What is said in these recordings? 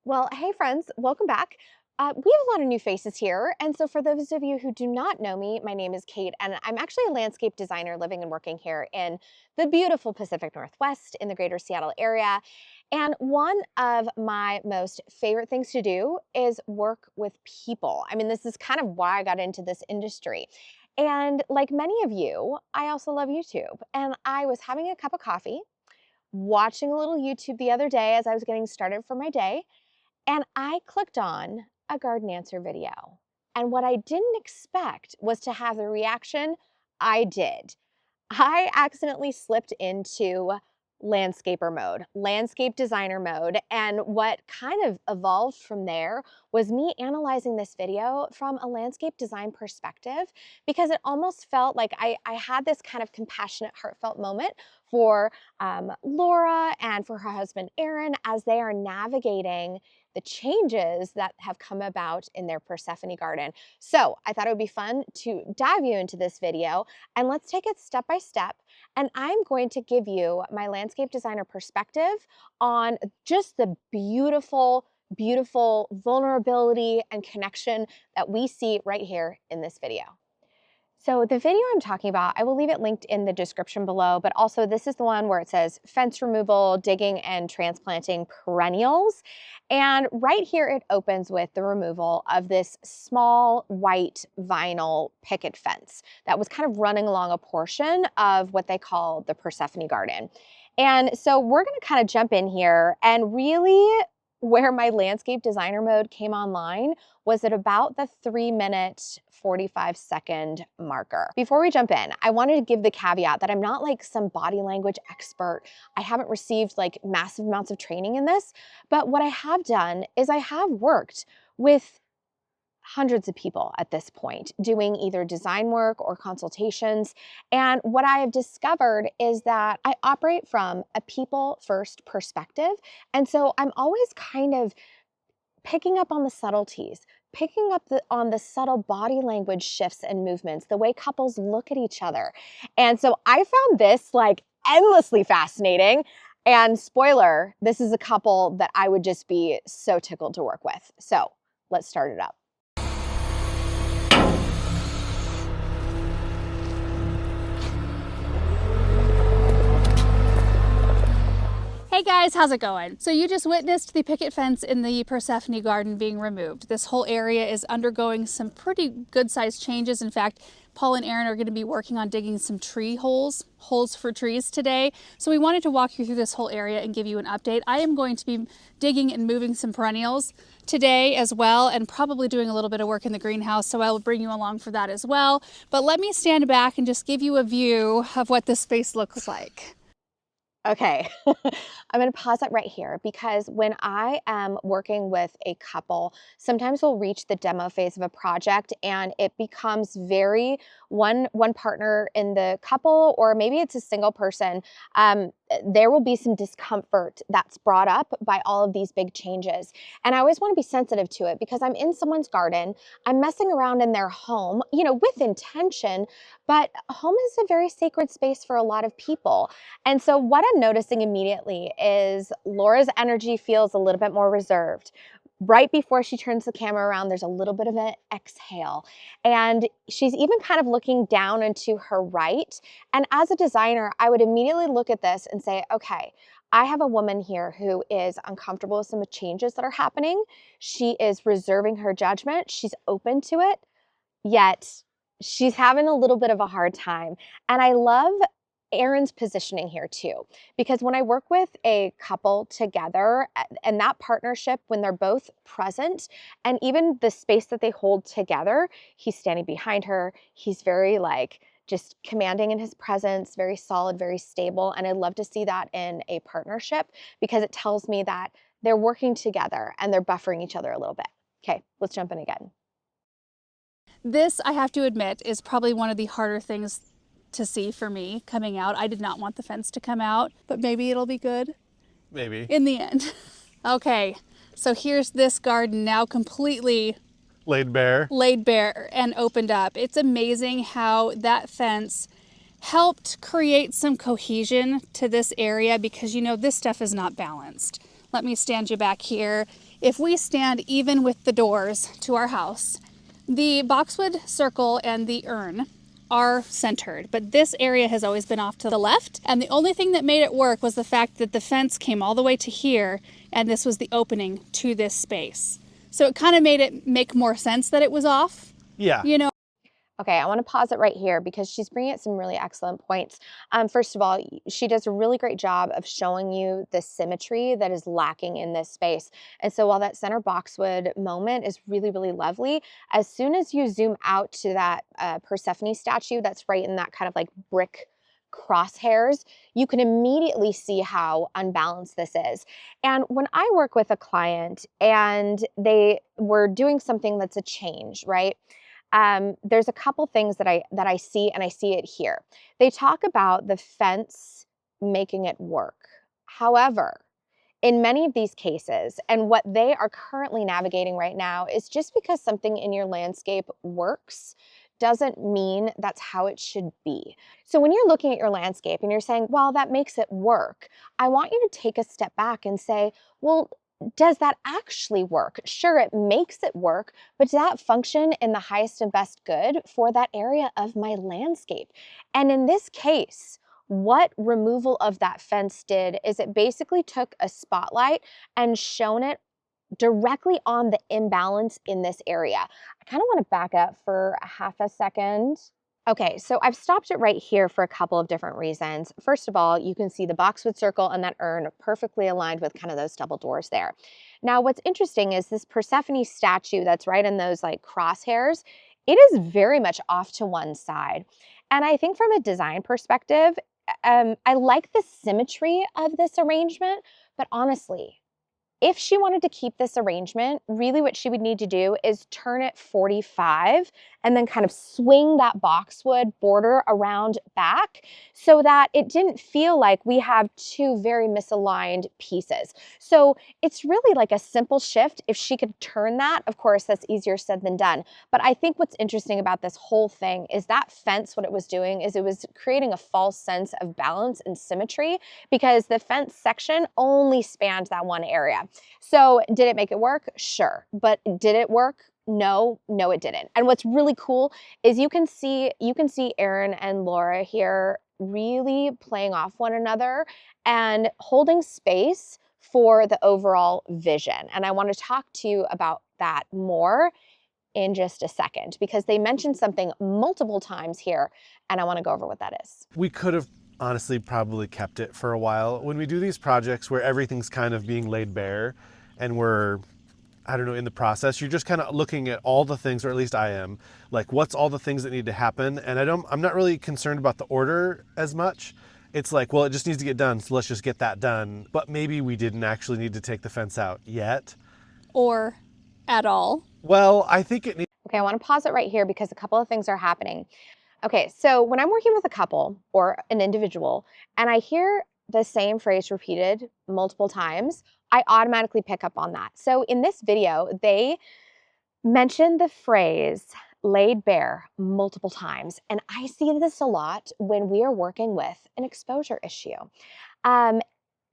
Well, hey friends, welcome back. We have a lot of new faces here. And so for those of you who do not know me, my name is Kate, and I'm actually a landscape designer living and working here in the beautiful Pacific Northwest in the greater Seattle area. And one of my most favorite things to do is work with people. I mean, this is kind of why I got into this industry. And like many of you, I also love YouTube. And I was having a cup of coffee, watching a little YouTube the other day as I was getting started for my day. And I clicked on a garden answer video. And what I didn't expect was to have the reaction I did. I accidentally slipped into landscaper mode, landscape designer mode. And what kind of evolved from there was me analyzing this video from a landscape design perspective, because it almost felt like I had this kind of compassionate, heartfelt moment for Laura and for her husband, Aaron, as they are navigating the changes that have come about in their Persephone garden. So I thought it would be fun to dive you into this video, and let's take it step by step. And I'm going to give you my landscape designer perspective on just the beautiful, beautiful vulnerability and connection that we see right here in this video. So the video I'm talking about, I will leave it linked in the description below, but also this is the one where it says fence removal, digging and transplanting perennials. And right here it opens with the removal of this small white vinyl picket fence that was kind of running along a portion of what they call the Persephone garden. And so we're gonna kind of jump in here, and really where my landscape designer mode came online was at about the 3-minute, 45-second marker. Before we jump in, I wanted to give the caveat that I'm not like some body language expert. I haven't received like massive amounts of training in this, but what I have done is I have worked with hundreds of people at this point doing either design work or consultations. And what I have discovered is that I operate from a people first perspective. And so I'm always kind of picking up on the subtleties, picking up on the subtle body language shifts and movements, the way couples look at each other. And so I found this like endlessly fascinating. And spoiler, this is a couple that I would just be so tickled to work with. So let's start it up. Hey guys, how's it going? So you just witnessed the picket fence in the Persephone garden being removed. This whole area is undergoing some pretty good sized changes. In fact, Paul and Aaron are going to be working on digging some tree holes for trees today. So we wanted to walk you through this whole area and give you an update. I am going to be digging and moving some perennials today as well, and probably doing a little bit of work in the greenhouse, so I will bring you along for that as well. But let me stand back and just give you a view of what this space looks like. Okay, I'm going to pause that right here, because when I am working with a couple, sometimes we'll reach the demo phase of a project and it becomes very one partner in the couple, or maybe it's a single person. There will be some discomfort that's brought up by all of these big changes. And I always want to be sensitive to it, because I'm in someone's garden, I'm messing around in their home, with intention, but home is a very sacred space for a lot of people. And so what I'm noticing immediately is Laura's energy feels a little bit more reserved. Right before she turns the camera around, there's a little bit of an exhale. And she's even kind of looking down and to her right. And as a designer, I would immediately look at this and say, okay, I have a woman here who is uncomfortable with some changes that are happening. She is reserving her judgment. She's open to it, yet she's having a little bit of a hard time. And I love Aaron's positioning here too, because when I work with a couple together and that partnership, when they're both present and even the space that they hold together, he's standing behind her. He's very just commanding in his presence, very solid, very stable. And I love to see that in a partnership, because it tells me that they're working together and they're buffering each other a little bit. Okay, let's jump in again. This, I have to admit, is probably one of the harder things to see for me coming out. I did not want the fence to come out, but maybe it'll be good. Maybe. In the end. Okay, so here's this garden now completely laid bare and opened up. It's amazing how that fence helped create some cohesion to this area, because this stuff is not balanced. Let me stand you back here. if we stand even with the doors to our house, the boxwood circle and the urn are centered, but this area has always been off to the left. And the only thing that made it work was the fact that the fence came all the way to here, and this was the opening to this space. So it kind of made it make more sense that it was off. Yeah. You know, Okay, I want to pause it right here because she's bringing up some really excellent points. First of all, she does a really great job of showing you the symmetry that is lacking in this space. And so while that center boxwood moment is really, really lovely, as soon as you zoom out to that Persephone statue that's right in that kind of like brick crosshairs, you can immediately see how unbalanced this is. And when I work with a client and they were doing something that's a change, right? There's a couple things that I see, and I see it here. They talk about the fence making it work. However, in many of these cases, and what they are currently navigating right now, is just because something in your landscape works doesn't mean that's how it should be. So when you're looking at your landscape and you're saying, well, that makes it work, I want you to take a step back and say, well, does that actually work? Sure, it makes it work, but does that function in the highest and best good for that area of my landscape? And in this case, what removal of that fence did is it basically took a spotlight and shone it directly on the imbalance in this area. I kind of want to back up for a half a second. Okay, so I've stopped it right here for a couple of different reasons. First of all, you can see the boxwood circle and that urn perfectly aligned with kind of those double doors there. Now, what's interesting is this Persephone statue that's right in those like crosshairs, it is very much off to one side. And I think from a design perspective, I like the symmetry of this arrangement, but honestly, if she wanted to keep this arrangement, really what she would need to do is turn it 45 and then kind of swing that boxwood border around back so that it didn't feel like we have two very misaligned pieces. So it's really like a simple shift. If she could turn that, of course, that's easier said than done. But I think what's interesting about this whole thing is that fence, what it was doing is it was creating a false sense of balance and symmetry because the fence section only spanned that one area. So did it make it work? Sure. But did it work? No, it didn't. And what's really cool is you can see Erin and Laura here really playing off one another and holding space for the overall vision. And I want to talk to you about that more in just a second because they mentioned something multiple times here and I want to go over what that is. We could have honestly probably kept it for a while. When we do these projects where everything's kind of being laid bare and we're, I don't know, in the process, you're just kind of looking at all the things, or at least I am, like what's all the things that need to happen. And I'm not really concerned about the order as much. It's like, well, it just needs to get done, so let's just get that done. But maybe we didn't actually need to take the fence out yet. or at all. Well, I think it needs. Okay, I want to pause it right here because a couple of things are happening. Okay, so when I'm working with a couple or an individual and I hear the same phrase repeated multiple times, I automatically pick up on that. So in this video, they mentioned the phrase laid bare multiple times. And I see this a lot when we are working with an exposure issue.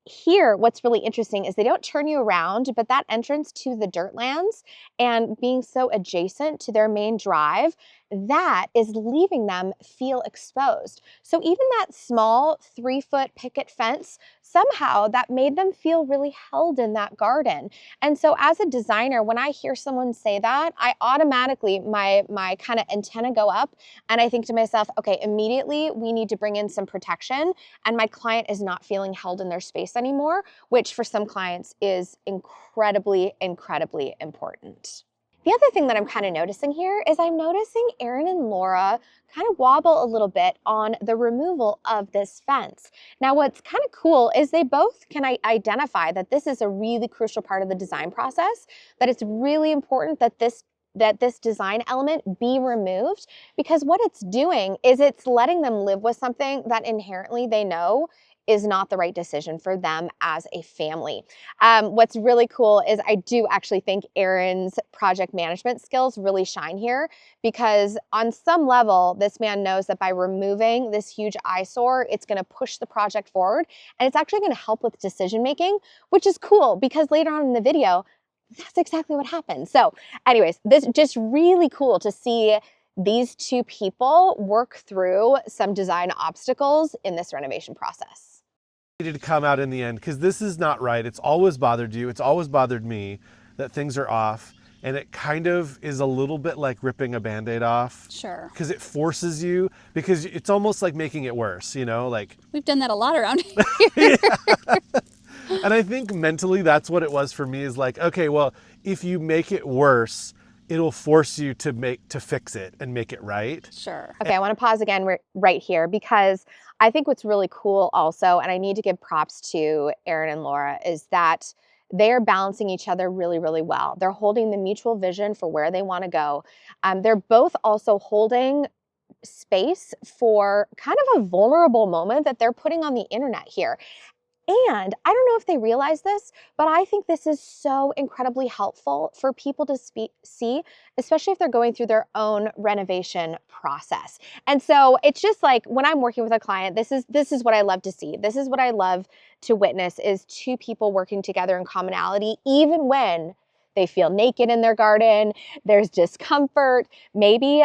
Here, what's really interesting is they don't turn you around, but that entrance to the dirt lands and being so adjacent to their main drive, that is leaving them feel exposed. So even that small 3-foot picket fence, somehow that made them feel really held in that garden. And so as a designer, when I hear someone say that, I automatically, my kind of antenna go up and I think to myself, okay, immediately we need to bring in some protection and my client is not feeling held in their space anymore, which for some clients is incredibly, incredibly important. The other thing that I'm kind of noticing here is I'm noticing Erin and Laura kind of wobble a little bit on the removal of this fence. Now, what's kind of cool is they both can identify that this is a really crucial part of the design process, that it's really important that this design element be removed, because what it's doing is it's letting them live with something that inherently they know is not the right decision for them as a family. What's really cool is I do actually think Erin's project management skills really shine here, because on some level, this man knows that by removing this huge eyesore, it's gonna push the project forward, and it's actually gonna help with decision making, which is cool because later on in the video, That's exactly what happened. So anyways, this just really cool to see these two people work through some design obstacles in this renovation process. Needed to come out in the end because this is not right. It's always bothered you. It's always bothered me that things are off. And it kind of is a little bit like ripping a Band-Aid off. Sure. Because it forces you, because it's almost like making it worse, you know? Like, we've done that a lot around here. and I think mentally that's what it was for me, is like, okay, well, if you make it worse, it'll force you to fix it and make it right. Sure. Okay, I want to pause again right here because I think what's really cool also, and I need to give props to Erin and Laura, is that they are balancing each other really, really well. They're holding the mutual vision for where they want to go. They're both also holding space for kind of a vulnerable moment that they're putting on the internet here. And I don't know if they realize this, but I think this is so incredibly helpful for people to see, especially if they're going through their own renovation process. And so it's just like when I'm working with a client, this is what I love to see. This is what I love to witness, is two people working together in commonality, even when they feel naked in their garden, there's discomfort. Maybe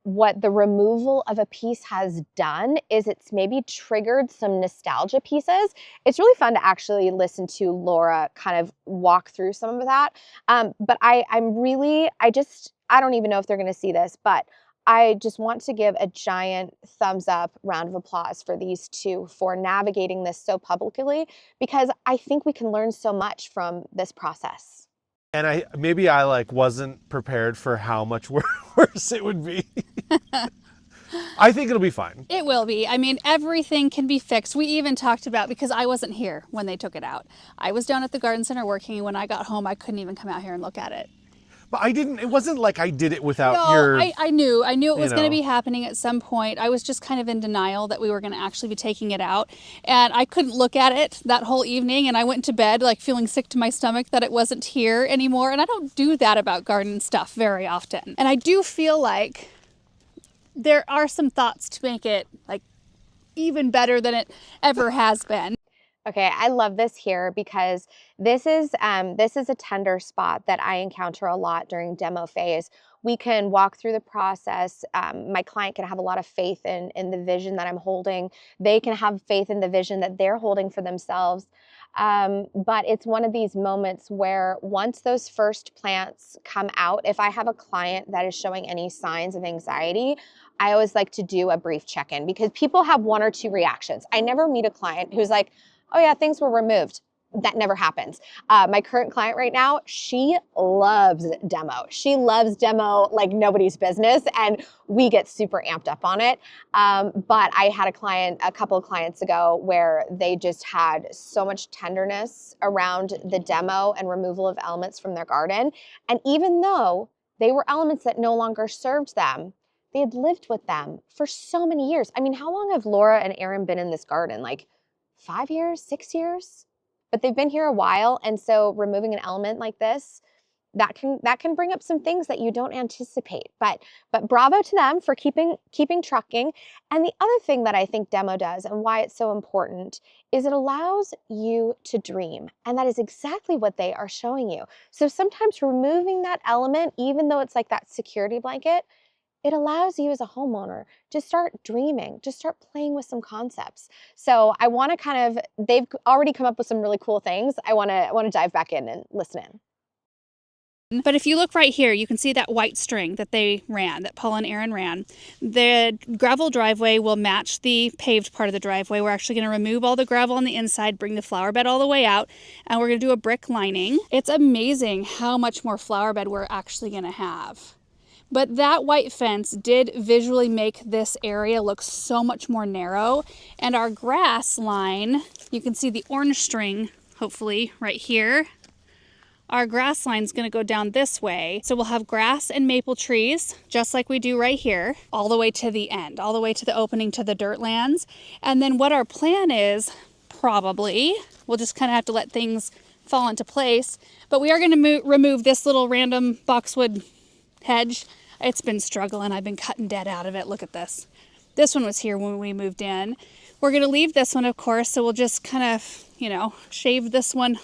what the removal of a piece has done is it's maybe triggered some nostalgia pieces. It's really fun to actually listen to Laura kind of walk through some of that. But I don't even know if they're going to see this, but I just want to give a giant thumbs up round of applause for these two for navigating this so publicly, because I think we can learn so much from this process. And I like wasn't prepared for how much worse it would be. I think it'll be fine. It will be. I mean, everything can be fixed. We even talked about, because I wasn't here when they took it out. I was down at the garden center working, and when I got home, I couldn't even come out here and look at it. But it wasn't like I did it without I knew it was going to be happening at some point. I was just kind of in denial that we were going to actually be taking it out. And I couldn't look at it that whole evening. And I went to bed like feeling sick to my stomach that it wasn't here anymore. And I don't do that about garden stuff very often. And I do feel like there are some thoughts to make it like even better than it ever has been. Okay, I love this here because this is a tender spot that I encounter a lot during demo phase. We can walk through the process. My client can have a lot of faith in the vision that I'm holding. They can have faith in the vision that they're holding for themselves. But it's one of these moments where once those first plants come out, if I have a client that is showing any signs of anxiety, I always like to do a brief check-in, because people have one or two reactions. I never meet a client who's like, oh yeah, things were removed. That never happens. My current client right now, she loves demo. She loves demo like nobody's business, and we get super amped up on it. But I had a couple of clients ago where they just had so much tenderness around the demo and removal of elements from their garden. And even though they were elements that no longer served them, they had lived with them for so many years. I mean, how long have Laura and Erin been in this garden? Like 5 years, 6 years? But they've been here a while, and so removing an element like this, that can bring up some things that you don't anticipate. But bravo to them for keeping trucking. And the other thing that I think demo does, and why it's so important, is it allows you to dream. And that is exactly what they are showing you. So sometimes removing that element, even though it's like that security blanket, it allows you as a homeowner to start dreaming, to start playing with some concepts. So I want to they've already come up with some really cool things. I want to dive back in and listen in. But if you look right here, you can see that white string that that Paul and Erin ran. The gravel driveway will match the paved part of the driveway. We're actually going to remove all the gravel on the inside, bring the flower bed all the way out, and we're going to do a brick lining. It's amazing how much more flower bed we're actually going to have. But that white fence did visually make this area look so much more narrow. And our grass line, you can see the orange string, hopefully, right here. Our grass line is going to go down this way. So we'll have grass and maple trees, just like we do right here, all the way to the end, all the way to the opening to the dirt lands. And then what our plan is, probably, we'll just kind of have to let things fall into place. But we are going to remove this little random boxwood hedge. It's been struggling. I've been cutting dead out of it. Look at this. This one was here when we moved in. We're going to leave this one, of course, so we'll just kind of, shave this one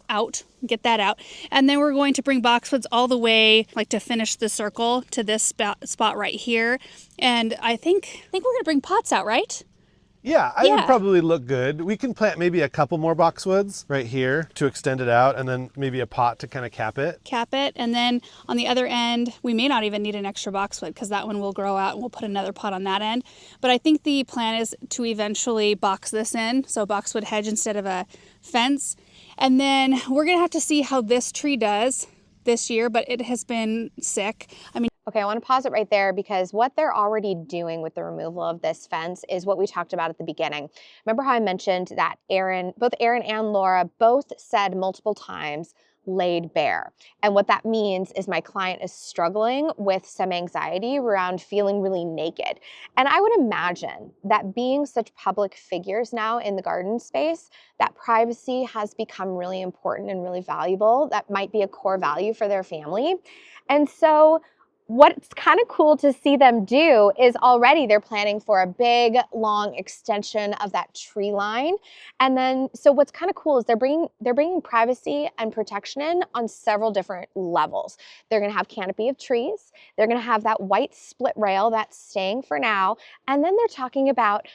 out, get that out. And then we're going to bring boxwoods all the way, like to finish the circle, to this spot right here. And I think we're gonna bring pots out, right? Yeah, I would Yeah. probably look good. We can plant maybe a couple more boxwoods right here to extend it out, and then maybe a pot to kind of cap it. Cap it, and then on the other end, we may not even need an extra boxwood because that one will grow out and we'll put another pot on that end. But I think the plan is to eventually box this in, so a boxwood hedge instead of a fence. And then we're gonna have to see how this tree does this year, but it has been sick. I mean, Okay, I want to pause it right there because what they're already doing with the removal of this fence is what we talked about at the beginning. Remember how I mentioned that both Aaron and Laura both said multiple times, laid bare. And what that means is my client is struggling with some anxiety around feeling really naked. And I would imagine that being such public figures now in the garden space, that privacy has become really important and really valuable. That might be a core value for their family. And so what's kind of cool to see them do is already they're planning for a big, long extension of that tree line. And then, so what's kind of cool is they're bringing privacy and protection in on several different levels. They're going to have canopy of trees. They're going to have that white split rail that's staying for now. And then they're talking about,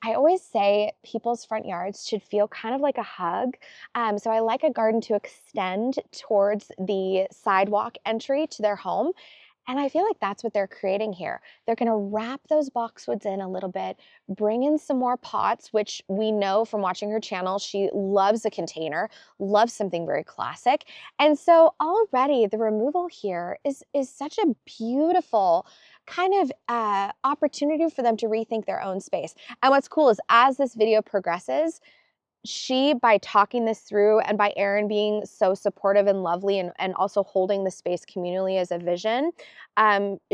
I always say people's front yards should feel kind of like a hug. So I like a garden to extend towards the sidewalk entry to their home. And I feel like that's what they're creating here. They're going to wrap those boxwoods in a little bit, bring in some more pots, which we know from watching her channel, she loves a container, loves something very classic. And so already the removal here is such a beautiful kind of opportunity for them to rethink their own space. And what's cool is as this video progresses, she, by talking this through and by Erin being so supportive and lovely and also holding the space communally as a vision,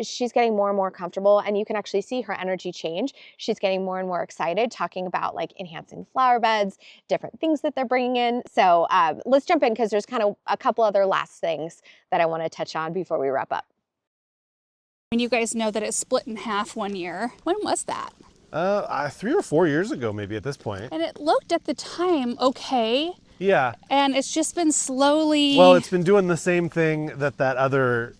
she's getting more and more comfortable, and you can actually see her energy change. She's getting more and more excited, talking about like enhancing flower beds, different things that they're bringing in. So let's jump in because there's kind of a couple other last things that I want to touch on before we wrap up. I mean, you guys know that it split in half one year. When was that? 3 or 4 years ago, maybe at this point. And it looked at the time okay. Yeah. And it's just been slowly. Well, it's been doing the same thing that the other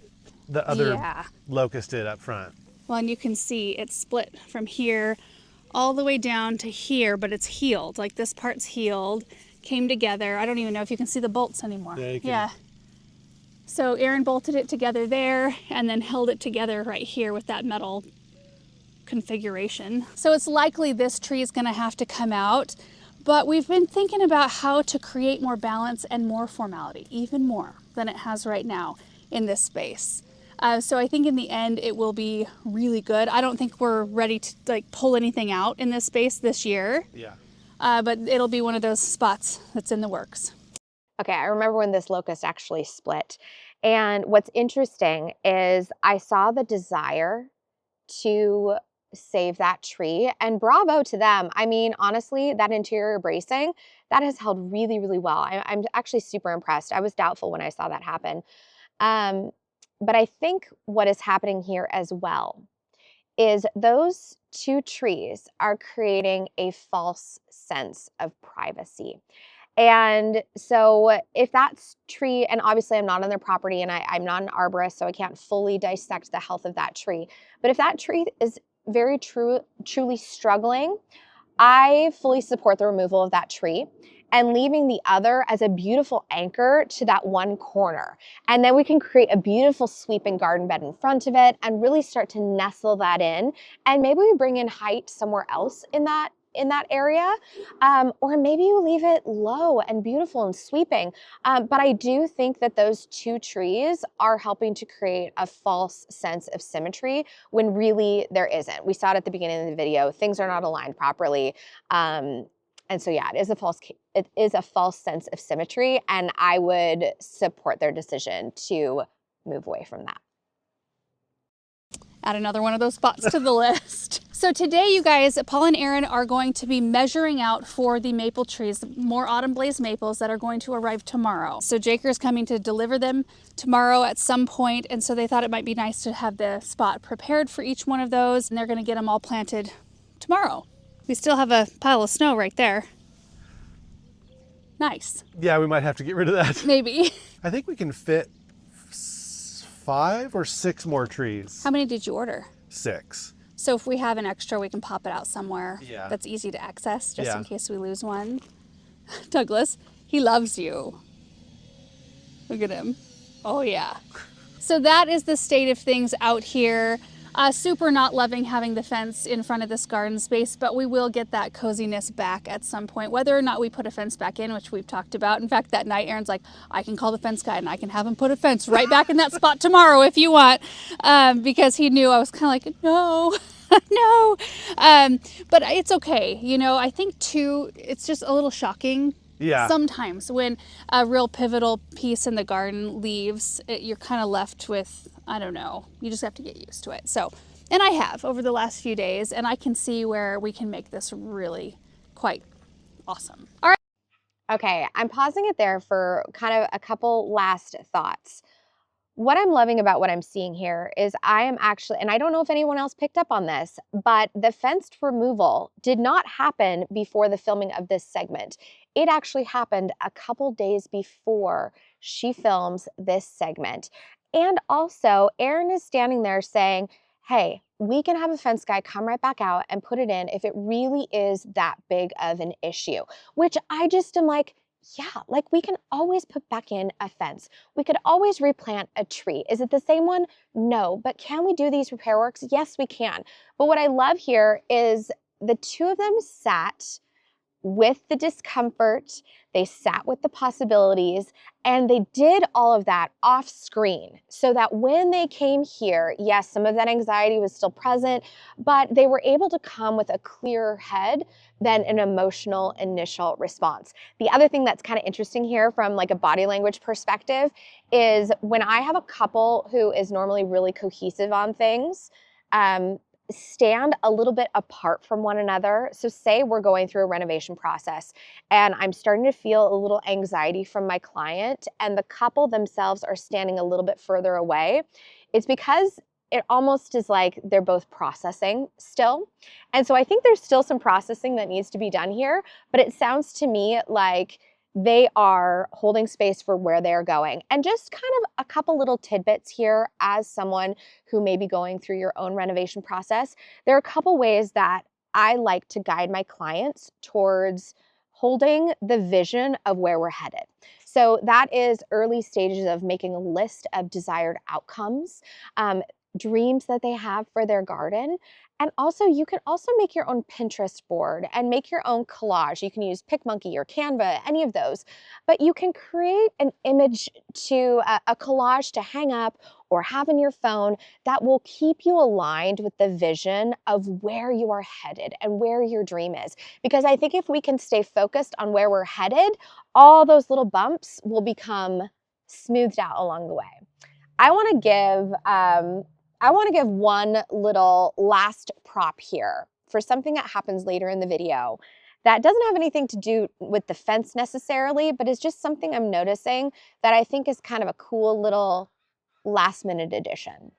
Yeah. locust did up front. Well, and you can see it's split from here all the way down to here, but it's healed. Like this part's healed, came together. I don't even know if you can see the bolts anymore. Yeah, you can. Yeah. So Erin bolted it together there and then held it together right here with that metal configuration. So it's likely this tree is going to have to come out, but we've been thinking about how to create more balance and more formality, even more than it has right now in this space. So I think in the end it will be really good. I don't think we're ready to like pull anything out in this space this year. Yeah. But it'll be one of those spots that's in the works. Okay, I remember when this locust actually split. And what's interesting is I saw the desire to save that tree, and bravo to them. I mean, honestly, that interior bracing, that has held really, really well. I'm actually super impressed. I was doubtful when I saw that happen. But I think what is happening here as well is those two trees are creating a false sense of privacy. And so if that's tree, and obviously I'm not on their property and I'm not an arborist, so I can't fully dissect the health of that tree. But if that tree is very truly struggling, I fully support the removal of that tree and leaving the other as a beautiful anchor to that one corner. And then we can create a beautiful sweeping garden bed in front of it and really start to nestle that in. And maybe we bring in height somewhere else in that area, or maybe you leave it low and beautiful and sweeping. But I do think that those two trees are helping to create a false sense of symmetry when really there isn't. We saw it at the beginning of the video. Things are not aligned properly. And so yeah, it is a false sense of symmetry, and I would support their decision to move away from that. Add another one of those spots to the list. So today, you guys, Paul and Erin are going to be measuring out for the maple trees, more autumn blaze maples that are going to arrive tomorrow. So Jaker is coming to deliver them tomorrow at some point, and so they thought it might be nice to have the spot prepared for each one of those, and they're going to get them all planted tomorrow. We still have a pile of snow right there. Nice. Yeah, we might have to get rid of that. Maybe. I think we can fit 5 or 6 more trees. How many did you order? 6. So if we have an extra, we can pop it out somewhere Yeah. that's easy to access, just Yeah. in case we lose one. Douglas, he loves you. Look at him. Oh, yeah. So that is the state of things out here. Super not loving having the fence in front of this garden space, but we will get that coziness back at some point, whether or not we put a fence back in, which we've talked about. In fact, that night, Aaron's like, I can call the fence guy and I can have him put a fence right back in that spot tomorrow if you want, because he knew I was kind of like, no. No, but it's okay. You know, I think too, it's just a little shocking. Yeah. Sometimes when a real pivotal piece in the garden leaves, you're kind of left with, I don't know, you just have to get used to it. So, and I have over the last few days, and I can see where we can make this really quite awesome. All right. Okay, I'm pausing it there for kind of a couple last thoughts. What I'm loving about what I'm seeing here is I am actually, and I don't know if anyone else picked up on this, but the fenced removal did not happen before the filming of this segment. It actually happened a couple days before she films this segment. And also, Erin is standing there saying, hey, we can have a fence guy come right back out and put it in if it really is that big of an issue, which I just am like, yeah, like we can always put back in a fence. We could always replant a tree. Is it the same one? No, but can we do these repair works? Yes, we can. But what I love here is the two of them sat with the discomfort, they sat with the possibilities, and they did all of that off screen so that when they came here, yes, some of that anxiety was still present, but they were able to come with a clearer head than an emotional initial response. The other thing that's kind of interesting here from like a body language perspective is when I have a couple who is normally really cohesive on things, stand a little bit apart from one another. So say we're going through a renovation process and I'm starting to feel a little anxiety from my client and the couple themselves are standing a little bit further away. It's because it almost is like they're both processing still. And so I think there's still some processing that needs to be done here, but it sounds to me like they are holding space for where they're going. And just kind of a couple little tidbits here as someone who may be going through your own renovation process. There are a couple ways that I like to guide my clients towards holding the vision of where we're headed. So that is early stages of making a list of desired outcomes, dreams that they have for their garden. And also, you can also make your own Pinterest board and make your own collage. You can use PicMonkey or Canva, any of those. But you can create an image to a collage to hang up or have in your phone that will keep you aligned with the vision of where you are headed and where your dream is. Because I think if we can stay focused on where we're headed, all those little bumps will become smoothed out along the way. I want to give one little last prop here for something that happens later in the video that doesn't have anything to do with the fence necessarily, but is just something I'm noticing that I think is kind of a cool little last minute addition.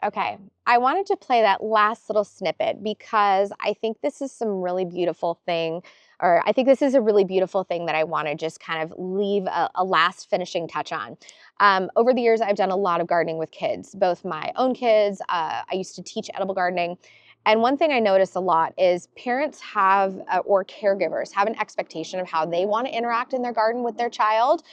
Okay, I wanted to play that last little snippet because I think this is some really beautiful thing, or I think this is a really beautiful thing that I want to just kind of leave a last finishing touch on. Over the years, I've done a lot of gardening with kids, both my own kids. I used to teach edible gardening. And one thing I notice a lot is parents have, or caregivers have an expectation of how they want to interact in their garden with their child.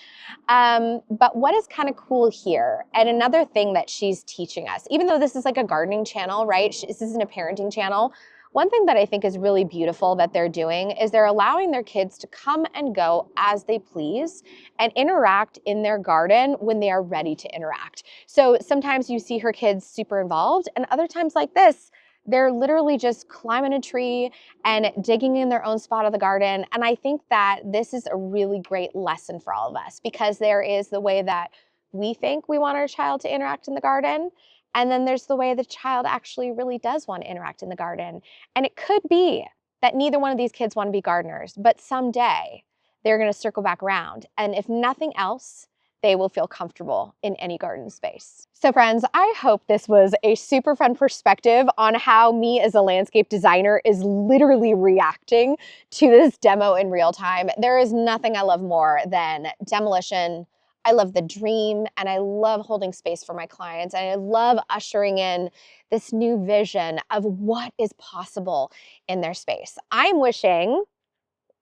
But what is kind of cool here, and another thing that she's teaching us, even though this is like a gardening channel, right? This isn't a parenting channel. One thing that I think is really beautiful that they're doing is they're allowing their kids to come and go as they please and interact in their garden when they are ready to interact. So sometimes you see her kids super involved, and other times like this, They're literally just climbing a tree and digging in their own spot of the garden. And I think that this is a really great lesson for all of us, because there is the way that we think we want our child to interact in the garden. And then there's the way the child actually really does want to interact in the garden. And it could be that neither one of these kids want to be gardeners, but someday they're going to circle back around. And if nothing else, they will feel comfortable in any garden space. So friends, I hope this was a super fun perspective on how me as a landscape designer is literally reacting to this demo in real time. There is nothing I love more than demolition. I love the dream, and I love holding space for my clients, and I love ushering in this new vision of what is possible in their space. I'm wishing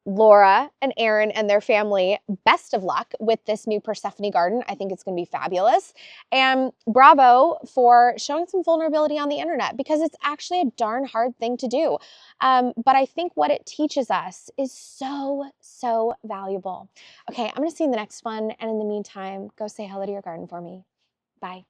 Laura and Aaron and their family best of luck with this new Persephone garden. I think it's going to be fabulous. And bravo for showing some vulnerability on the internet, because it's actually a darn hard thing to do. But I think what it teaches us is so, so valuable. Okay, I'm going to see you in the next one. And in the meantime, go say hello to your garden for me. Bye.